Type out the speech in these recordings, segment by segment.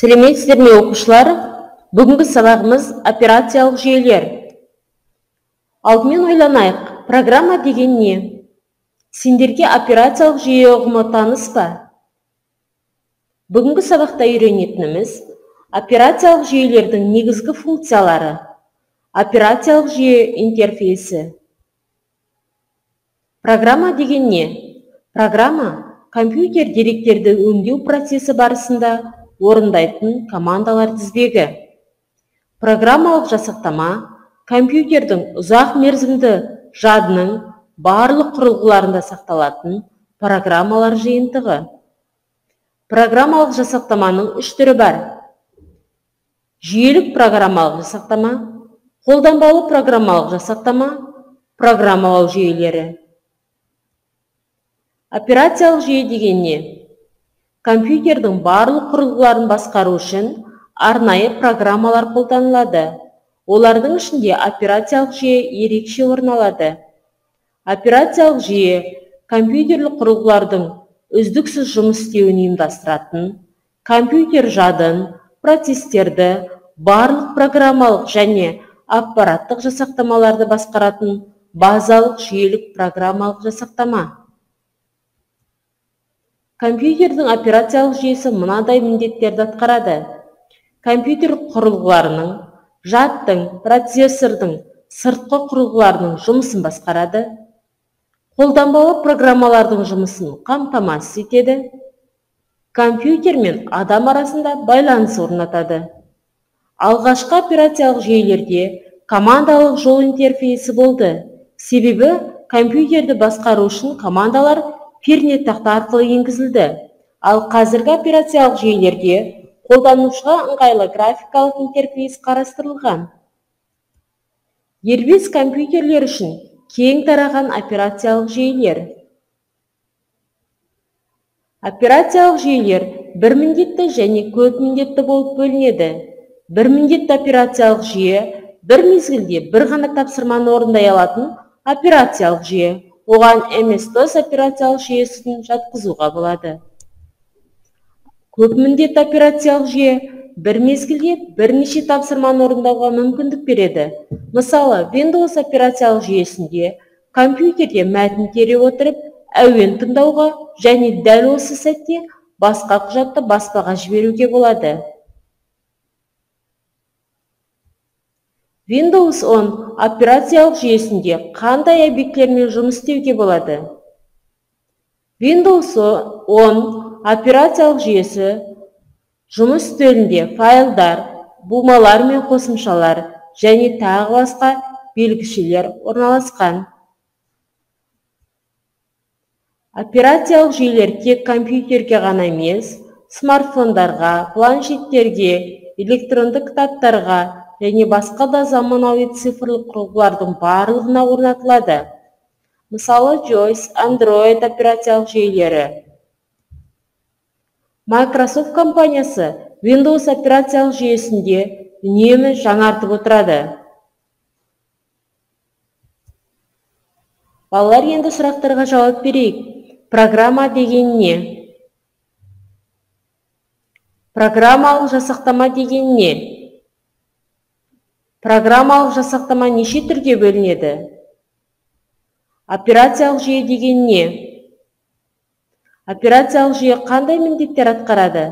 Сәлеметсіздер ме оқушылар? Бүгінгі сабағымыз операциялық жүйелер. Алдымен ойланайық, программа деген не? Сендерге операциялық жүйе ұғымы таныс па? Бүгінгі сабақта үйренетініміз операциялық жүйелердің негізгі функциялары, операциялық жүйе интерфейсі. Программа деген не? Программа компьютер деректерді өңдеу процесі барысында орындайтын командалар тізбегі. Программалық жасақтама компьютердің ұзақ мерзімді жадының барлық құрылғыларында сақталатын программалар жиынтығы. Программалық жасақтаманың үш түрі бар: жүйелік программалық жасақтама, қолданбалы программалық жасақтама, программалау жүйелері. Операциялық жүйе деген не? Компьютердің барлық құрылғыларын басқару үшін арнайы программалар қолданылады. Олардың ішінде операциялық жүйе ерекше орын алады. Операциялық жүйе компьютерлік құрылғылардың үздіксіз жұмыс істеуін ұйымдастыратын, компьютер жадын, процестерді, барлық программалық және аппараттық жасақтамаларды басқаратын базалық жүйелік программалық жасақтама. Компьютердің операциялық жүйесі мынадай міндеттерді атқарады: компьютер құрылғыларының, жадтың, процессордың, сыртқы құрылғыларының жұмысын басқарады, қолданбалы программалардың жұмысын қамтамасыз етеді, компьютер мен адам арасында байланыс орнатады. Алғашқы операциялық жүйелерде командалық жол интерфейсі болды, себебі компьютерді басқару үшін командалар пернетақта арқылы енгізілді. Ал қазіргі операциялық жүйелерде қолданушыға ыңғайлы графикалық интерфейс қарастырылған. Дербес компьютерлер үшін кең тараған операциялық жүйелер. Операциялық жүйелер бір міндетті және көп міндетті болып бөлінеді. Бір міндетті операциялық жүйе бір мезгілде бір ғана тапсырманы орындай алатын операциялық жүйе. Оған MS-DOS операциялық жүйесін жатқызуға болады. Көп міндетті операциялық жүйе бір мезгілде бірнеше тапсырманы орындауға мүмкіндік береді. Мысалы, Windows операциялық жүйесінде компьютерде мәтін тере отырып әуен тыңдауға және дәл осы сәтте басқа құжатты баспаға жіберуге болады. Windows 10 операциялық жүйесінде қандай объектілермен жұмыс істеуге болады? Windows 10 операциялық жүйесі жұмыс үстелінде файлдар, бумалар мен қосымшалар және тағы басқа белгішелер орналасқан. Операциялық жүйелер тек компьютерге ғана емес, смартфондарға, планшеттерге, электронды кітаптарға және басқа да заманауи цифрлық құрылғылардың барлығына орнатылады. Мысалы, JOS, Android операциялық жүйелері. Microsoft компаниясы Windows операциялық жүйесінде үнемі жаңартып отырады. Балалар, енді сұрақтарға жауап берейік. Программа деген не? Программалық жасақтама деген не? Программалық жасақтама неше түрге бөлінеді? Операциялық жүйе деген не? Операциялық жүйе қандай міндеттер атқарады?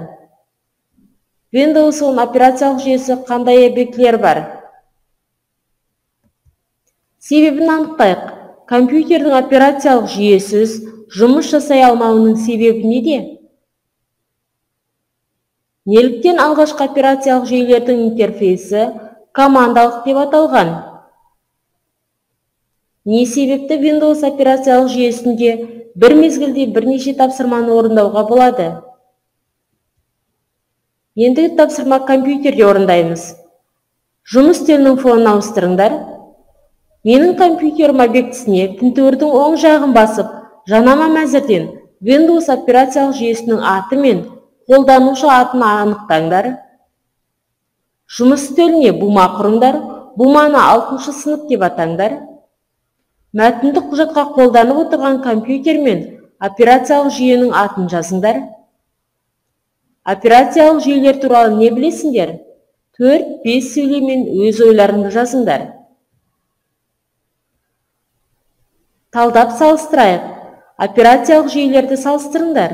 Windows 10 операциялық жүйесі қандай объектілер бар? Себебін анықтайық. Компьютердің операциялық жүйесіз жұмыс жасай алмауының себебі неде? Неліктен алғашқы операциялық жүйелердің интерфейсі командалық деп аталған? Не себепті Windows операциялық жүйесінде бір мезгілде бірнеше тапсырманы орындауға болады? Ендігі тапсырма компьютерде орындаймыз. Жұмыс үстелінің фонын ауыстырыңдар. Менің компьютерім объектісіне тінтуірдің оң жағын басып, жанама мәзірден Windows операциялық жүйесінің аты мен қолданушы атын анықтаңдар. Жұмыс үстеліне бума құрыңдар. Буманы 6-шы сынып деп атаңдар. Мәтінді құжатқа қолданып отырған компьютер мен операциялық жүйенің атын жазыңдар. Операциялық жүйелер туралы не білесіңдер? 4-5 сөйлеммен өз ойларыңды жазыңдар. Талдап салыстырайық. Операциялық жүйелерді салыстырыңдар.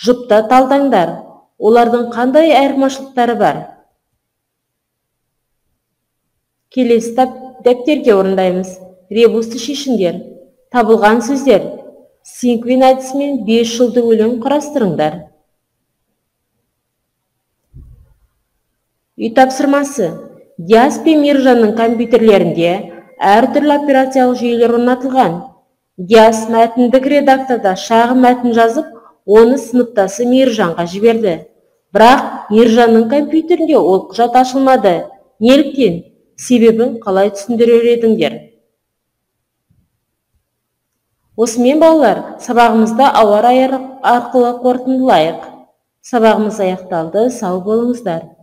Жұпта талдаңдар. Олардың қандай айырмашылықтары бар? Келесі дәптерге орындаймыз. Ребусты шешіңдер. Табылған сөздер. Синквин әдісімен 5 жолды өлең құрастырыңдар. Үй тапсырмасы. Диас пен Мейіржанның компьютерлерінде әртүрлі операциялық жүйелер орнатылған. Диас мәтіндік редакторда шағын мәтін жазып, оны сыныптасы Мейіржанға жіберді. Бірақ Мейіржанның компьютерінде ол құжат ашылмады. Неліктен? Себебін қалай түсіндірер едіңдер? Осымен балалар, сабағымызда ауа райы арқылы қорытындылайық. Сабағымыз аяқталды, сау болыңыздар.